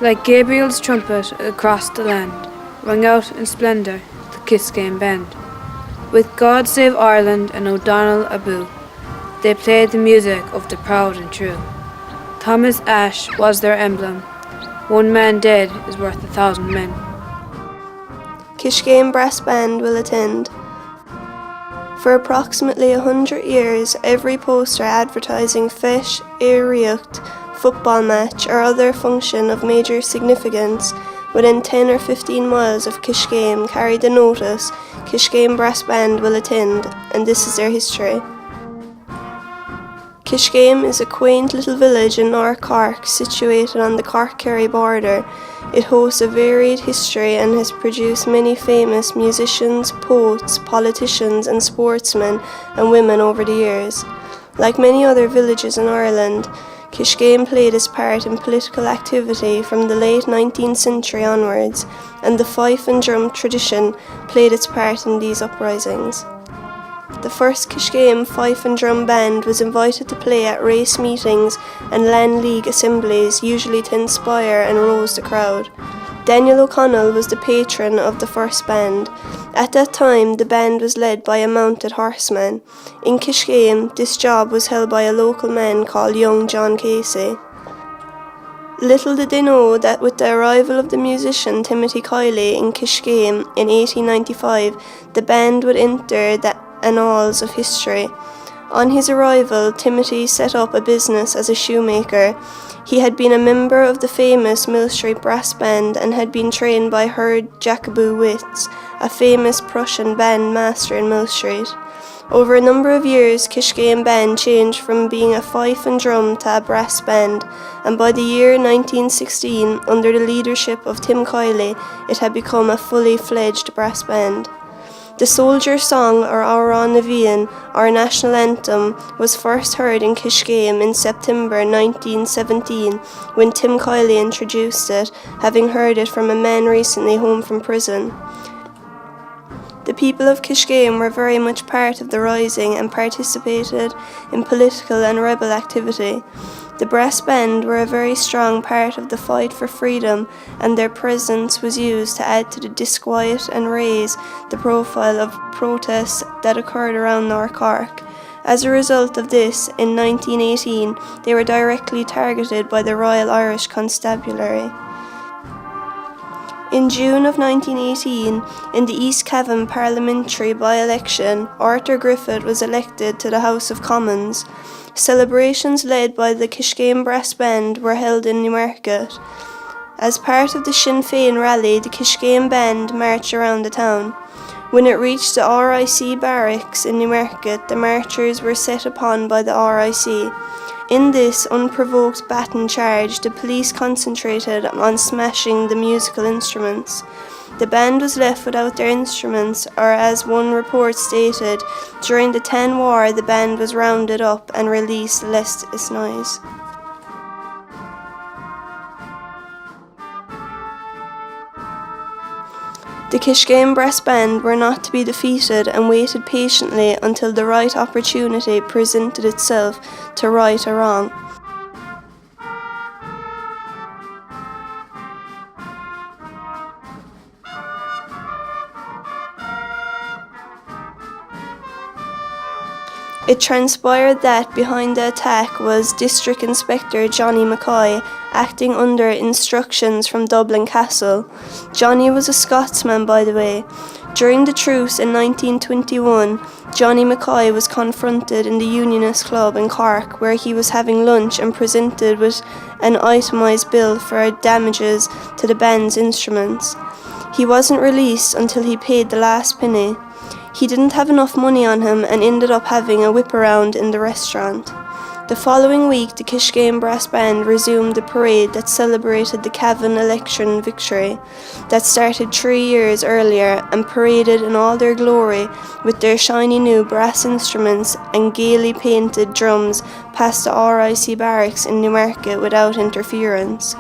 Like Gabriel's trumpet across the land, rang out in splendour the Kiskeam band. With God Save Ireland and O'Donnell Aboo, they played the music of the proud and true. Thomas Ashe was their emblem. One man dead is worth 1,000 men. Kiskeam Brass Band will attend. For approximately 100 years, every poster advertising feis, éireacht, football match or other function of major significance within 10 or 15 miles of Kiskeam carried the notice Kiskeam Brass Band will attend, and this is their history. Kiskeam is a quaint little village in North Cork situated on the Cork-Kerry border. It hosts a varied history and has produced many famous musicians, poets, politicians and sportsmen and women over the years. Like many other villages in Ireland, Kiskeam played its part in political activity from the late 19th century onwards, and the fife and drum tradition played its part in these uprisings. The first Kiskeam fife and drum band was invited to play at race meetings and land league assemblies, usually to inspire and rouse the crowd. Daniel O'Connell was the patron of the first band. At that time, the band was led by a mounted horseman. In Kiskeam, this job was held by a local man called young John Casey. Little did they know that with the arrival of the musician Tim Kiley in Kiskeam in 1895, the band would enter the annals of history. On his arrival, Timothy set up a business as a shoemaker. He had been a member of the famous Mill Street Brass Band and had been trained by Herd Jakobowitz, a famous Prussian band master in Mill Street. Over a number of years, Kiskeam Band changed from being a fife and drum to a brass band, and by the year 1916, under the leadership of Tim Kiley, it had become a fully fledged brass band. The Soldier's Song, or Ára na Bhíon, our national anthem, was first heard in Kiskeam in September 1917 when Tim Kiley introduced it, having heard it from a man recently home from prison. The people of Kiskeam were very much part of the rising and participated in political and rebel activity. The brass band were a very strong part of the fight for freedom, and their presence was used to add to the disquiet and raise the profile of protests that occurred around North Cork. As a result of this, in 1918, they were directly targeted by the Royal Irish Constabulary. In June of 1918, in the East Cavan parliamentary by-election, Arthur Griffith was elected to the House of Commons. Celebrations led by the Kiskeam Brass Band were held in Newmarket. As part of the Sinn Féin rally, the Kiskeam Band marched around the town. When it reached the RIC barracks in Newmarket, the marchers were set upon by the RIC. In this unprovoked baton charge, the police concentrated on smashing the musical instruments. The band was left without their instruments, or as one report stated, during the 10 War the band was rounded up and released lest its noise. The Kiskeam Brass Band were not to be defeated and waited patiently until the right opportunity presented itself to right a wrong. It transpired that behind the attack was District Inspector Johnny McCoy, acting under instructions from Dublin Castle. Johnny was a Scotsman, by the way. During the truce in 1921, Johnny McCoy was confronted in the Unionist Club in Cork, where he was having lunch and presented with an itemised bill for damages to the band's instruments. He wasn't released until he paid the last penny. He didn't have enough money on him and ended up having a whip around in the restaurant. The following week, the Kiskeam Brass Band resumed the parade that celebrated the Cavan election victory that started 3 years earlier and paraded in all their glory with their shiny new brass instruments and gaily painted drums past the RIC barracks in Newmarket without interference.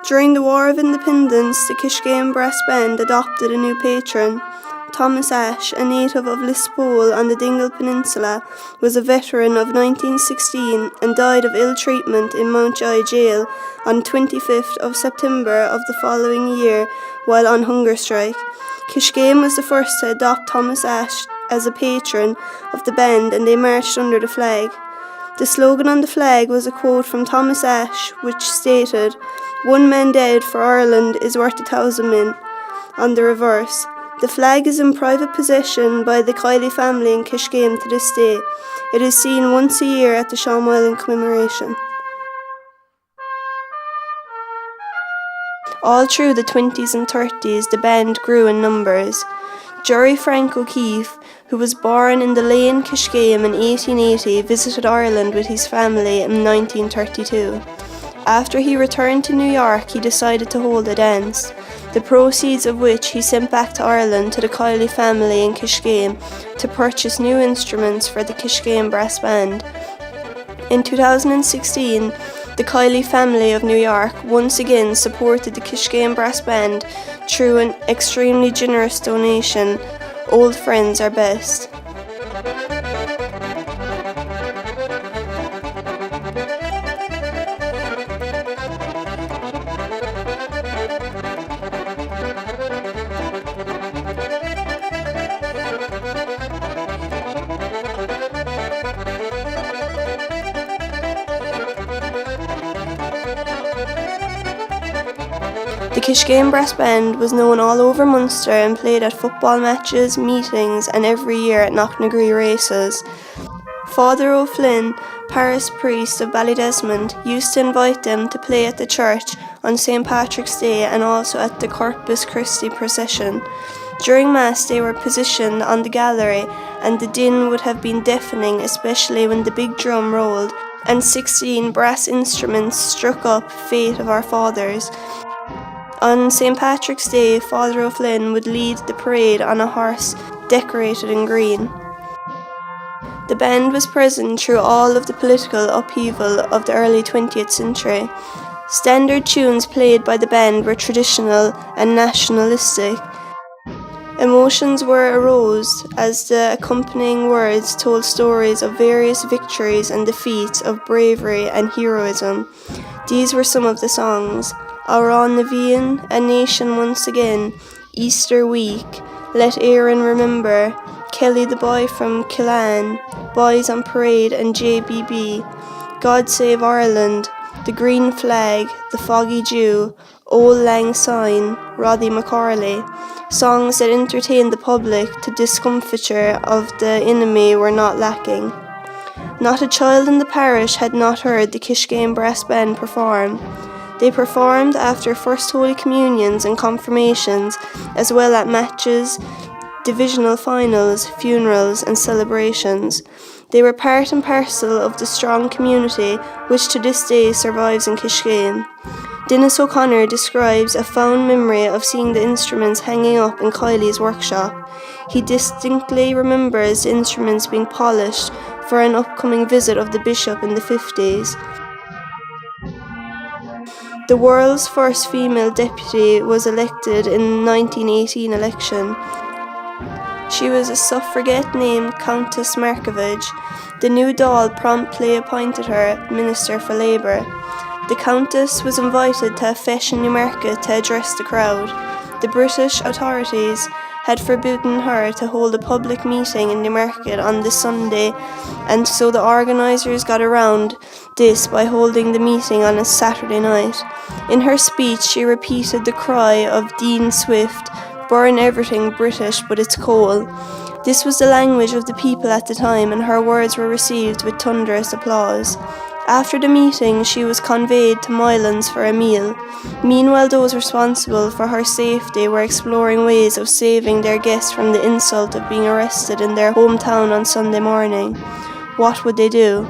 During the War of Independence, the Kiskeam Brass Band adopted a new patron. Thomas Ashe, a native of Lispool on the Dingle Peninsula, was a veteran of 1916 and died of ill treatment in Mountjoy Jail on 25th of September of the following year while on hunger strike. Kiskeam was the first to adopt Thomas Ashe as a patron of the band, and they marched under the flag. The slogan on the flag was a quote from Thomas Ashe, which stated, "One man dead for Ireland is worth 1,000 men." On the reverse, the flag is in private possession by the Kiley family in Kiskeam to this day. It is seen once a year at the Sean Moylan commemoration. All through the 20s and 30s, the band grew in numbers. Jerry Frank O'Keefe, who was born in the Lane, Kiskeam in 1880, visited Ireland with his family in 1932. After he returned to New York, he decided to hold a dance, the proceeds of which he sent back to Ireland to the Kiley family in Kiskeam to purchase new instruments for the Kiskeam Brass Band. In 2016, the Kiley family of New York once again supported the Kiskeam Brass Band through an extremely generous donation. Old friends are best. The Kiskeam Brass Band was known all over Munster and played at football matches, meetings and every year at Knocknagree races. Father O'Flynn, parish priest of Ballydesmond, used to invite them to play at the church on St. Patrick's Day and also at the Corpus Christi procession. During Mass they were positioned on the gallery and the din would have been deafening, especially when the big drum rolled and 16 brass instruments struck up Faith of Our Fathers. On St. Patrick's Day, Father O'Flynn would lead the parade on a horse decorated in green. The band was present through all of the political upheaval of the early 20th century. Standard tunes played by the band were traditional and nationalistic. Emotions were aroused as the accompanying words told stories of various victories and defeats of bravery and heroism. These were some of the songs: Aurán na Bhíon, A Nation Once Again, Easter Week, Let Éireann Remember, Kelly the Boy from Killaan, Boys on Parade and JBB, God Save Ireland, The Green Flag, The Foggy Dew, Old Lang Syne, Roddy McCorley. Songs that entertained the public to discomfiture of the enemy were not lacking. Not a child in the parish had not heard the Kiskeam Brass Band perform. They performed after First Holy Communions and confirmations, as well at matches, divisional finals, funerals and celebrations. They were part and parcel of the strong community which to this day survives in Kiskeam. Dennis O'Connor describes a fond memory of seeing the instruments hanging up in Kiley's workshop. He distinctly remembers the instruments being polished for an upcoming visit of the bishop in the 50s. The world's first female deputy was elected in the 1918 election. She was a suffragette named Countess Markievicz. The new Dáil promptly appointed her Minister for Labour. The Countess was invited to a feis in Newmarket to address the crowd. The British authorities had forbidden her to hold a public meeting in Newmarket on the Sunday, and so the organisers got around this by holding the meeting on a Saturday night. In her speech, she repeated the cry of Dean Swift, "Burn everything British but it's coal." This was the language of the people at the time, and her words were received with thunderous applause. After the meeting, she was conveyed to Moylan's for a meal. Meanwhile, those responsible for her safety were exploring ways of saving their guests from the insult of being arrested in their hometown on Sunday morning. What would they do?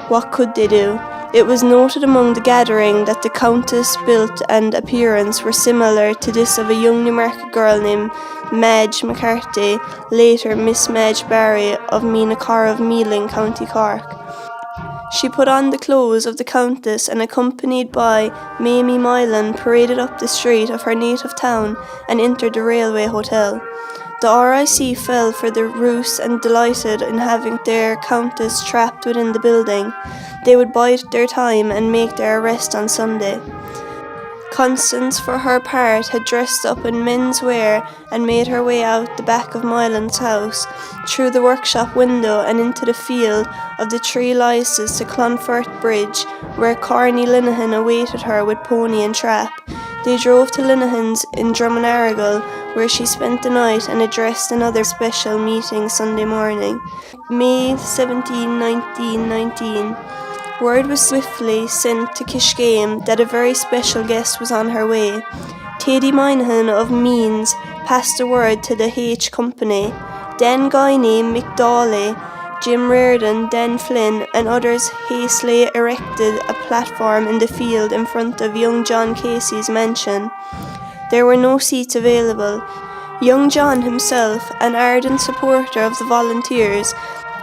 What could they do? It was noted among the gathering that the Countess' build and appearance were similar to this of a young Newmarket girl named Madge McCarthy, later Miss Madge Barry of Meanacar of Mealing, County Cork. She put on the clothes of the Countess and, accompanied by Mamie Milan, paraded up the street of her native town and entered the railway hotel. The RIC fell for the ruse and delighted in having their Countess trapped within the building. They would bide their time and make their arrest on Sunday. Constance, for her part, had dressed up in men's wear and made her way out the back of Milan's house, through the workshop window and into the field of the Three Lyses to Clonfert Bridge, where Corny Linehan awaited her with pony and trap. They drove to Linehan's in Drummonarrigal, where she spent the night and addressed another special meeting Sunday morning. May 17, 1919. Word was swiftly sent to Kiskeam that a very special guest was on her way. Teddy Moynihan of Means passed the word to the H Company. Den Guiney, McDawley, Jim Reardon, Den Flynn and others hastily erected a platform in the field in front of young John Casey's mansion. There were no seats available. Young John himself, an ardent supporter of the volunteers,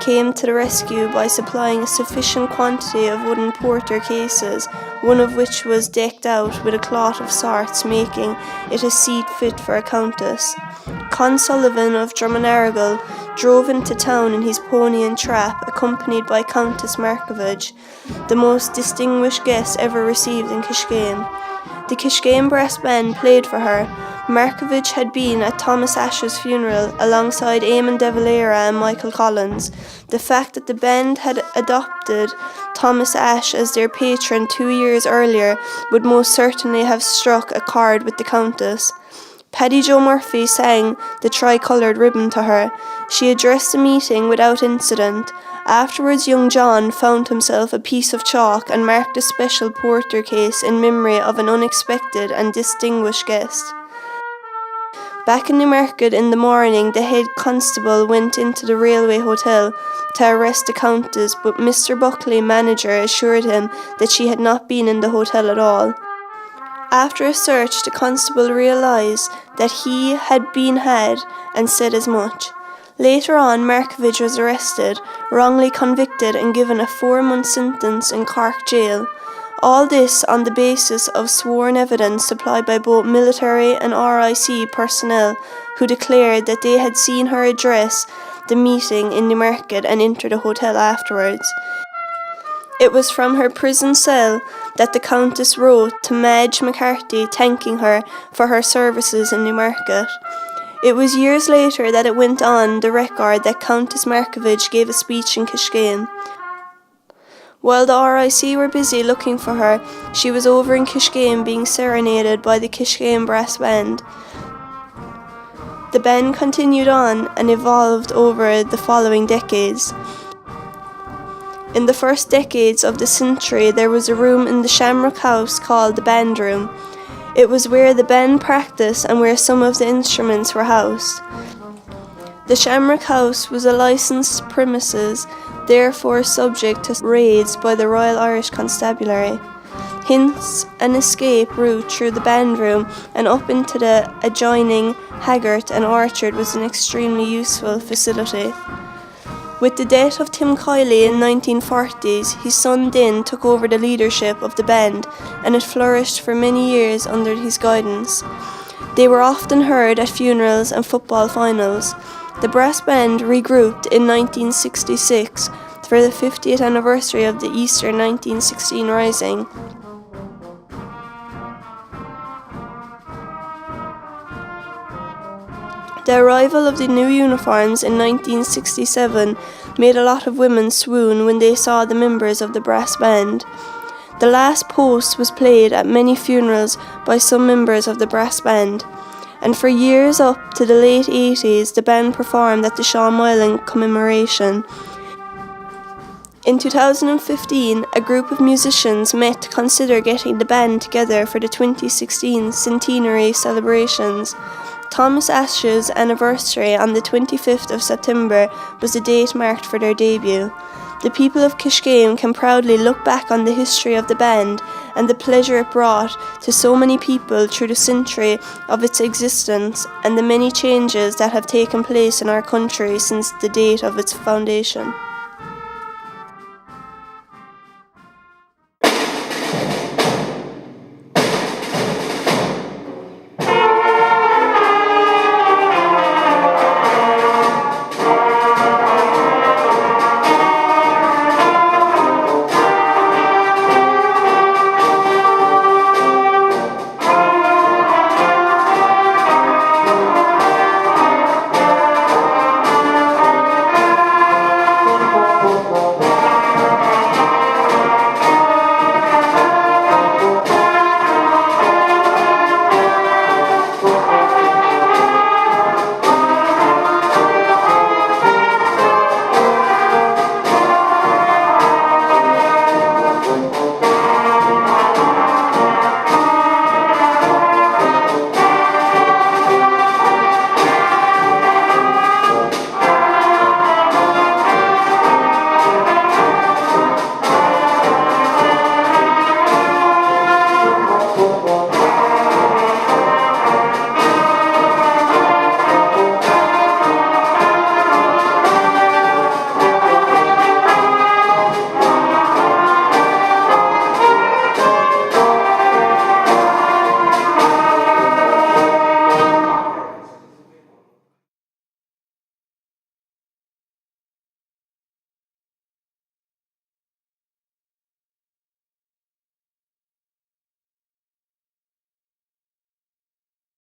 came to the rescue by supplying a sufficient quantity of wooden porter cases, one of which was decked out with a cloth of sorts, making it a seat fit for a countess. Con Sullivan of Drummonarrigal drove into town in his pony and trap, accompanied by Countess Markievicz, the most distinguished guest ever received in Kiskeam. The Kiskeam brass band played for her. Markievicz had been at Thomas Ashe's funeral alongside Eamon de Valera and Michael Collins. The fact that the band had adopted Thomas Ashe as their patron 2 years earlier would most certainly have struck a chord with the Countess. Paddy Jo Murphy sang the Tri-Coloured Ribbon to her. She addressed the meeting without incident. Afterwards, young John found himself a piece of chalk and marked a special porter case in memory of an unexpected and distinguished guest. Back in Newmarket in the morning, the head constable went into the railway hotel to arrest the Countess, but Mr. Buckley, manager, assured him that she had not been in the hotel at all. After a search, the constable realised that he had been had and said as much. Later on, Markievicz was arrested, wrongly convicted and given a 4-month sentence in Cork jail. All this on the basis of sworn evidence supplied by both military and RIC personnel, who declared that they had seen her address the meeting in Newmarket and enter the hotel afterwards. It was from her prison cell that the Countess wrote to Madge McCarthy thanking her for her services in Newmarket. It was years later that it went on the record that Countess Markievicz gave a speech in Kiskeam. While the RIC were busy looking for her, she was over in Kiskeam being serenaded by the Kiskeam brass band. The band continued on and evolved over the following decades. In the first decades of the century, there was a room in the Shamrock House called the Band Room. It was where the band practiced and where some of the instruments were housed. The Shamrock House was a licensed premises, therefore subject to raids by the Royal Irish Constabulary. Hence, an escape route through the band room and up into the adjoining Haggart and Orchard was an extremely useful facility. With the death of Tim Kiley in the 1940s, his son Din took over the leadership of the band, and it flourished for many years under his guidance. They were often heard at funerals and football finals. The brass band regrouped in 1966 for the 50th anniversary of the Easter 1916 Rising. The arrival of the new uniforms in 1967 made a lot of women swoon when they saw the members of the brass band. The last post was played at many funerals by some members of the brass band, and for years up to the late 80s the band performed at the Sean Moylan commemoration. In 2015, a group of musicians met to consider getting the band together for the 2016 centenary celebrations. Thomas Ashe's anniversary on the 25th of September was the date marked for their debut. The people of Kiskeam can proudly look back on the history of the band and the pleasure it brought to so many people through the century of its existence and the many changes that have taken place in our country since the date of its foundation.